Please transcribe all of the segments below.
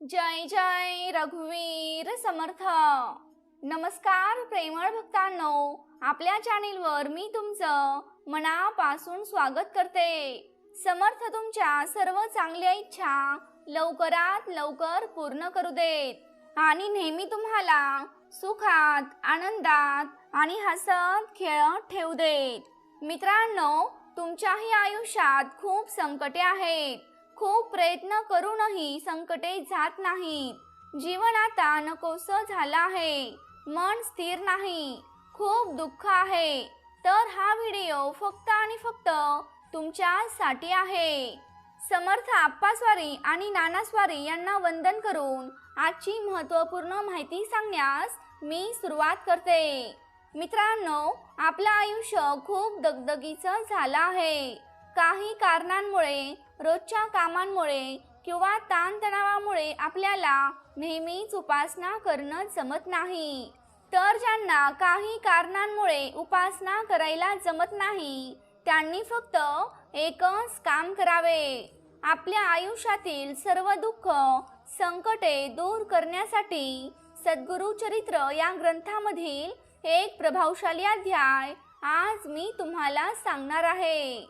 जय जय रघुवीर समर्थ। नमस्कार प्रेमळ भक्तांनो, आपल्या चॅनेलवर मी तुमचं मनापासून स्वागत करते। समर्थ तुमच्या सर्व चांगल्या इच्छा लवकरात लवकर पूर्ण करू देत आणि नेहमी तुम्हाला सुखात, आनंदात आणि हसत खेळत ठेवू देत। मित्रांनो, तुमच्याही आयुष्यात खूप संकटे आहेत, खूप प्रयत्न करूनही संकटे जात नाहीत। जीवन आता नकोसं झालं आहे, मन स्थिर नाही, खूप दुःख आहे। तर हा व्हिडिओ फक्त आणि फक्त तुमच्यासाठी आहे। समर्थ आप्पास्वारी आणि नानास्वारी यांना वंदन करून आजची महत्त्वपूर्ण माहिती सांगण्यास मी सुरुवात करते। मित्रांनो, आपलं आयुष्य खूप दगदगीचं झालं आहे। काही कारणांमुळे, रोजच्या कामांमुळे किंवा ताणतणावामुळे आपल्याला नेहमीच उपासना करणं जमत नाही। तर ज्यांना काही कारणांमुळे उपासना करायला जमत नाही, त्यांनी फक्त एकच काम करावे। आपल्या आयुष्यातील सर्व दुःख, संकटे दूर करण्यासाठी सद्गुरु चरित्र या ग्रंथामधील एक प्रभावशाली अध्याय आज मी तुम्हाला सांगणार आहे।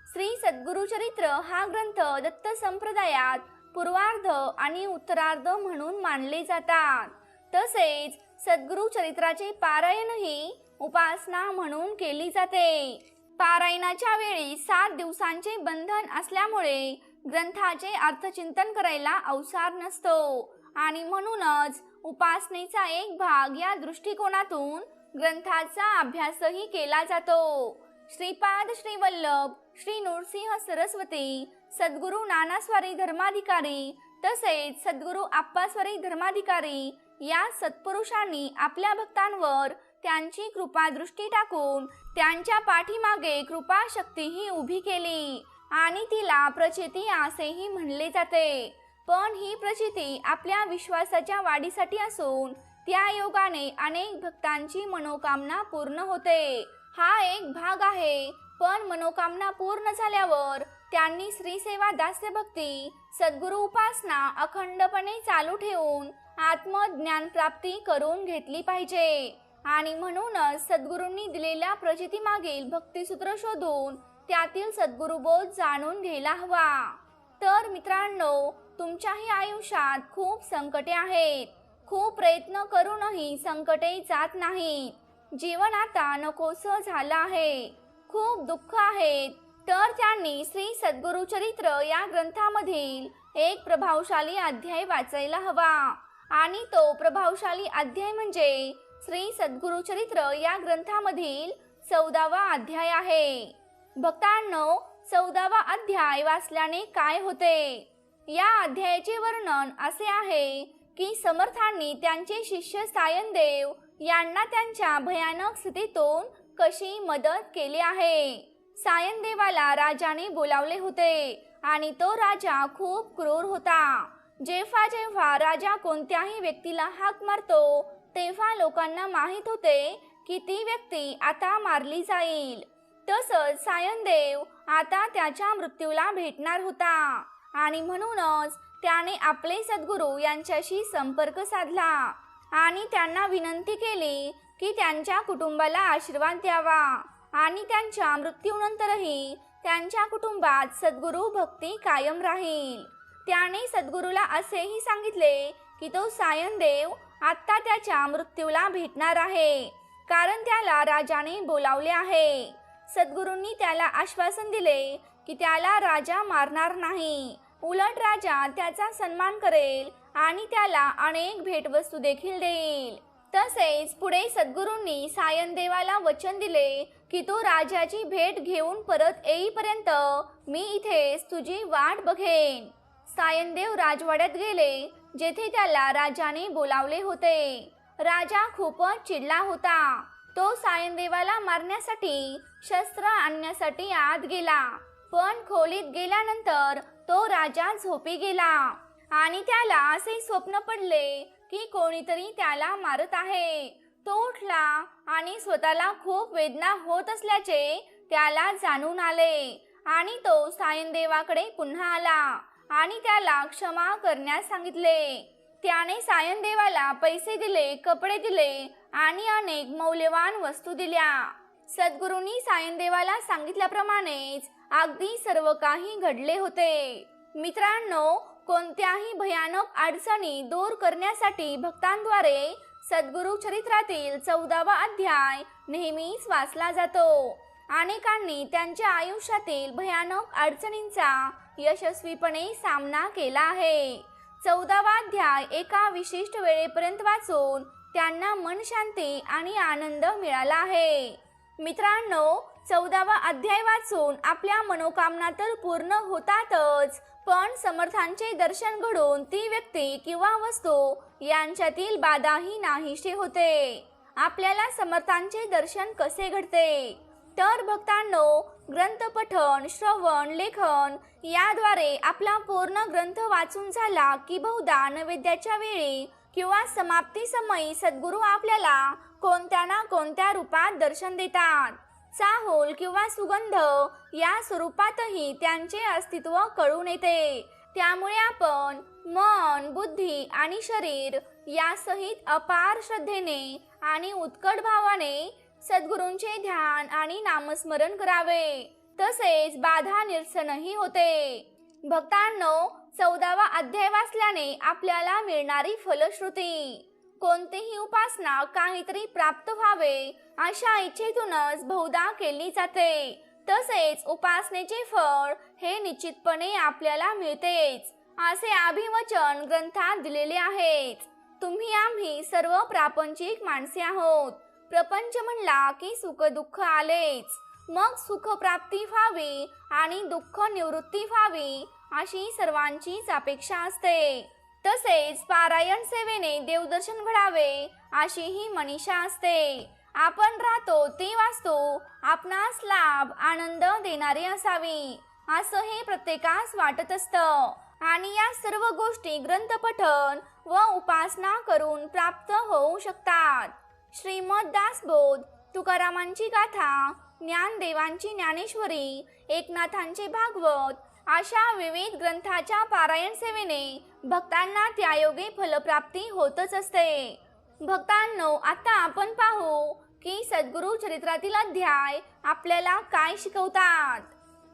श्री सद्गुरु चरित्र हा ग्रंथ दत्त संप्रदायात पूर्वार्ध आणि उत्तरार्ध म्हणून मानले जातात। तसेच सद्गुरु चरित्राचे पारायणही उपासना म्हणून केली जाते। पारायणाच्या वेळी 7 दिवसांचे बंधन असल्यामुळे ग्रंथाचे अर्थचिंतन करायला अवसर नसतो आणि म्हणूनच उपासनेचा एक भाग या दृष्टिकोनातून ग्रंथाचा अभ्यासही केला जातो। श्रीपाद श्री वल्लभ श्री नृसिंह सरस्वती, सद्गुरु नानास्वारी धर्माधिकारी तसेच सद्गुरु आप्पास्वारी धर्माधिकारी या सत्पुरुषांनी आपल्या भक्तांवर त्यांची कृपा दृष्टी टाकून त्यांच्या पाठीमागे कृपा शक्तीही उभी केली आणि तिला प्रचिती असेही म्हणले जाते। पण ही प्रचिती आपल्या विश्वासाच्या वाढीसाठी असून त्या योगाने अनेक भक्तांची मनोकामना पूर्ण होते। हा एक भाग आहे, पण मनोकामना पूर्ण झाल्यावर त्यांनी श्री सेवा दास्य भक्ती सद्गुरु उपासना अखंडपणे चालू ठेवून आत्मज्ञान प्राप्ती करून घेतली पाहिजे आणि म्हणूनच सद्गुरूंनी दिलेल्या प्रचिती मागील भक्तिसूत्र शोधून त्यातील सद्गुरुबोध जाणून घ्यायला हवा। तर मित्रांनो, तुमच्याही आयुष्यात खूप संकटे आहेत, खूप प्रयत्न करूनही संकटे जात नाहीत। जीवन आता नकोसं झालं आहे, खूप दुःख आहेत। तर त्यांनी श्री सद्गुरु चरित्र या ग्रंथामधील एक प्रभावशाली अध्याय वाचायला हवा आणि तो प्रभावशाली अध्याय म्हणजे श्री सद्गुरु चरित्र या ग्रंथामधील 14वा अध्याय आहे। भक्तांनो, 14वा अध्याय वाचल्याने काय होते? या अध्यायाचे वर्णन असे आहे की समर्थांनी त्यांचे शिष्य सायनदेव यांना त्यांच्या भयानक स्थितीतून कशी मदत केली आहे। सायनदेवाला राजाने बोलावले होते आणि तो राजा खूप क्रूर होता। जेव्हा जेव्हा राजा कोणत्याही व्यक्तीला हाक मारतो तेव्हा लोकांना माहित होते की ती व्यक्ती आता मारली जाईल। तसंच सायनदेव आता त्याच्या मृत्यूला भेटणार होता आणि म्हणूनच त्याने आपले सद्गुरू यांच्याशी संपर्क साधला आणि त्यांना विनंती केली की त्यांच्या कुटुंबाला आशीर्वाद द्यावा आणि त्यांच्या मृत्यूनंतरही त्यांच्या कुटुंबात सद्गुरू भक्ती कायम राहील। त्याने सद्गुरूला असेही सांगितले की तो सायनदेव आता त्याच्या मृत्यूला भेटणार आहे, कारण त्याला राजाने बोलावले आहे। सद्गुरूंनी त्याला आश्वासन दिले की त्याला राजा मारणार नाही, उलट राजा त्याचा सन्मान करेल आणि त्याला अनेक भेटवस्तू देखील देईल। तसेच पुढे सद्गुरूंनी सायनदेवाला वचन दिले की तो राजाची भेट घेऊन परत येईपर्यंत मी इथेच तुझी वाट बघेन। सायनदेव राजवाड्यात गेले, जेथे त्याला राजाने बोलावले होते। राजा खूपच चिडला होता। तो सायनदेवाला मारण्यासाठी शस्त्र आणण्यासाठी आत गेला, पण खोलीत गेल्यानंतर तो राजा झोपी गेला आणि त्याला असे स्वप्न पडले की कोणीतरी त्याला मारत आहे। तो उठला आणि स्वतःला खूप वेदना होत असल्याचे त्याला जाणून आले आणि तो सायनदेवाकडे पुन्हा आला आणि त्याला क्षमा करण्यास सांगितले. त्याने सायनदेवाला पैसे दिले, कपडे दिले आणि अनेक मौल्यवान वस्तू दिल्या. सद्गुरूंनी सायनदेवाला सांगितल्याप्रमाणेच अगदी सर्व काही घडले होते. मित्रांनो, कोणत्याही भयानक अडचणी दूर करण्यासाठी भक्तांद्वारे सद्गुरू चरित्रातील 14वा अध्याय नेहमीच वाचला जातो. अनेकांनी त्यांच्या आयुष्यातील भयानक अडचणींचा यशस्वीपणे सामना केला आहे. 14वा अध्याय एका विशिष्ट वेळेपर्यंत वाचून त्यांना मनशांती आणि आनंद मिळाला आहे. मित्रांनो, 14वा अध्याय वाचून आपल्या मनोकामना तर पूर्ण होतातच, पण समर्थांचे दर्शन घडून ती व्यक्ती किंवा वस्तू यांच्यातील बाधाही नाहीशी होते. आपल्याला समर्थांचे दर्शन कसे घडते? तर भक्तांनो, ग्रंथ पठण, श्रवण, लेखन याद्वारे आपला पूर्ण ग्रंथ वाचून झाला की बहुधा नैवेद्याच्या वेळी किंवा समाप्ती समयी सद्गुरू आपल्याला कोणत्या ना कोणत्या रूपात दर्शन देतात. चाहूल किंवा सुगंध या स्वरूपातही त्यांचे अस्तित्व कळून येते. त्यामुळे आपण मन, बुद्धी आणि शरीर यासहित अपार श्रद्धेने आणि उत्कट भावाने सद्गुरूंचे ध्यान आणि नामस्मरण करावे. तसेच बाधा निरसनही होते. भक्तांनो, 14वा अध्याय वाचल्याने आपल्याला मिळणारी फलश्रुती. कोणतीही उपासना काहीतरी प्राप्त व्हावे अशा इच्छेतूनच बहुधा केली जाते. तसेच उपासनेचे फळ हे निश्चितपणे आपल्याला मिळतेच असे अभिवचन ग्रंथात दिलेले आहे. आम्ही सर्व प्रापंचिक माणसे आहोत. प्रपंच म्हणला की सुख दुःख आलेच. मग सुख प्राप्ती व्हावी आणि दुःख निवृत्ती व्हावी अशी सर्वांचीच अपेक्षा असते. तसेच पारायण सेवेने देवदर्शन घडावे अशीही मनीषा असते. आपण राहतो ती वास्तू आपणास लाभ आनंद देणारी असावी असं हे प्रत्येकास वाटत असतं. आणि या सर्व गोष्टी ग्रंथपठण व उपासना करून प्राप्त होऊ शकतात. श्रीमद दासबोध, तुकारामांची गाथा, ज्ञानदेवांची ज्ञानेश्वरी, एकनाथांचे भागवत अशा विविध ग्रंथाच्या पारायण सेवेने भक्तांना त्यायोगे फलप्राप्ती होतच असते. भक्तांनो, आता आपण पाहू की सद्गुरू चरित्रातील अध्याय आपल्याला काय शिकवतात.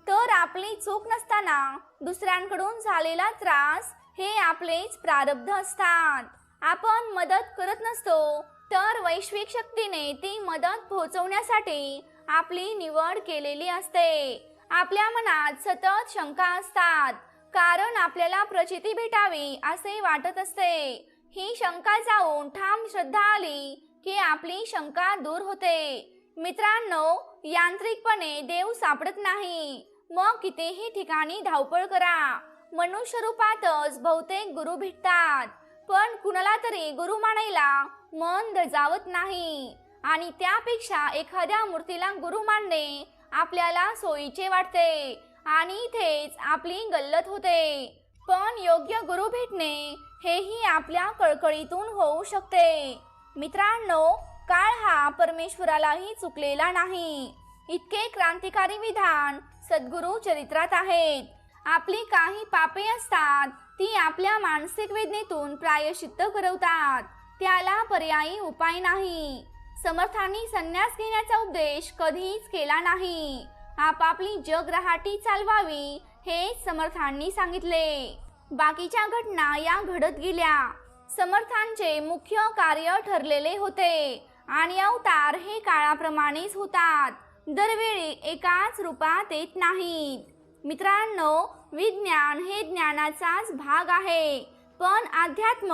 तर आपली चूक नसताना दुसऱ्यांकडून झालेला त्रास हे आपलेच प्रारब्ध असतात. आपण मदत करत नसतो, तर वैश्विक शक्तीने ती मदत पोहोचवण्यासाठी आपली निवड केलेली असते. आपल्या मनात सतत शंका असतात, कारण आपल्याला प्रचिती भेटावी असे वाटत असते. ही शंका जाऊन ठाम श्रद्धा आली की आपली शंका दूर होते. मित्रांनो, यांत्रिकपणे देव सापडत नाही. मग कितीही ठिकाणी धावपळ करा, मनुष्य रूपातच बहुतेक गुरु भेटतात, पण कुणाला तरी गुरु मानायला मन धजावत नाही. आणि त्यापेक्षा एखाद्या मूर्तीला गुरु मानणे आपल्याला सोयीचे वाटते आणि इथेच आपली गल्लत होते. पण योग्य गुरु भेटणे हेही आपल्या कळकळीतून होऊ शकते. मित्रांनो, काळ हा परमेश्वरालाही चुकलेला नाही. इतके क्रांतिकारी विधान सद्गुरू चरित्रात आहेत. आपली काही पापे असतात, ती आपल्या मानसिक वेदनेतून प्रायश्चित्त करवतात. त्याला पर्यायी उपाय नाही. समर्थांनी संन्यास घेण्याचा उपदेश कधीच केला नाही. आपापली जगराहाटी चालवावी हे समर्थांनी सांगितले. बाकीच्या घटना या घडत गेल्या. समर्थांचे मुख्य कार्य ठरलेले होते आणि अवतार हे काळाप्रमाणेच होतात, दरवेळी एकाच रूपात येत नाहीत. मित्रांनो, विज्ञान हे ज्ञानाचाच भाग आहे, पण अध्यात्म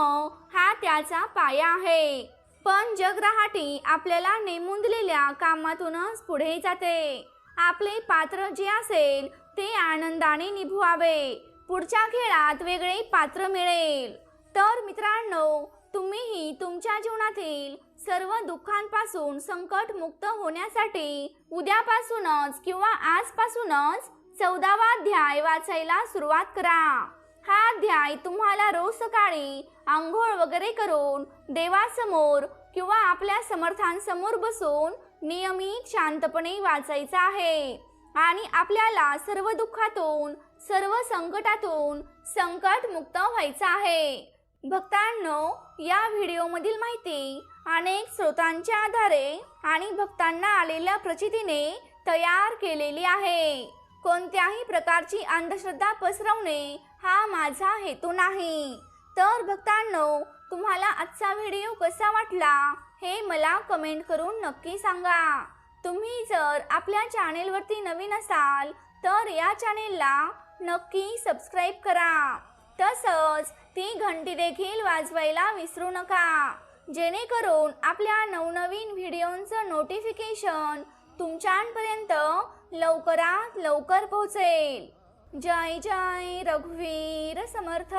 हा त्याचा पाया आहे. पण जगराहाटी आपल्याला नेमून दिलेल्या कामातूनच पुढे जाते. आपले पात्र जे असेल ते आनंदाने निभवावे. पुढच्या खेळात वेगळे पात्र मिळेल. तर मित्रांनो, तुम्हीही तुमच्या जीवनातील सर्व दुःखांपासून संकट मुक्त होण्यासाठी उद्यापासूनच किंवा आजपासूनच 14वा अध्याय वाचायला सुरुवात करा. हा अध्याय तुम्हाला रोज सकाळी आंघोळ वगैरे करून देवासमोर किंवा आपल्या समर्थांसमोर बसून नियमित शांतपणे वाचायचा आहे आणि आपल्याला सर्व दुःखातून सर्व संकटातून संकटमुक्त व्हायचं आहे. भक्तांनो, या व्हिडिओमधील माहिती अनेक स्रोतांच्या आधारे आणि भक्तांना आलेल्या प्रचितीने तयार केलेली आहे. कोणत्याही प्रकारची अंधश्रद्धा पसरवणे हा माझा हेतू नाही. तर भक्तांनो, तुम्हाला आजचा व्हिडिओ कसा वाटला हे मला कमेंट करून नक्की सांगा. तुम्ही जर आपल्या चॅनेलवरती नवीन असाल तर या चॅनेलला नक्की सबस्क्राईब करा. तसंच ती घंटी देखील वाजवायला विसरू नका, जेणेकरून आपल्या नवनवीन व्हिडिओंचं नोटिफिकेशन तुमच्यापर्यंत लवकरात लवकर पोहोचेल. जय जय रघुवीर समर्थ.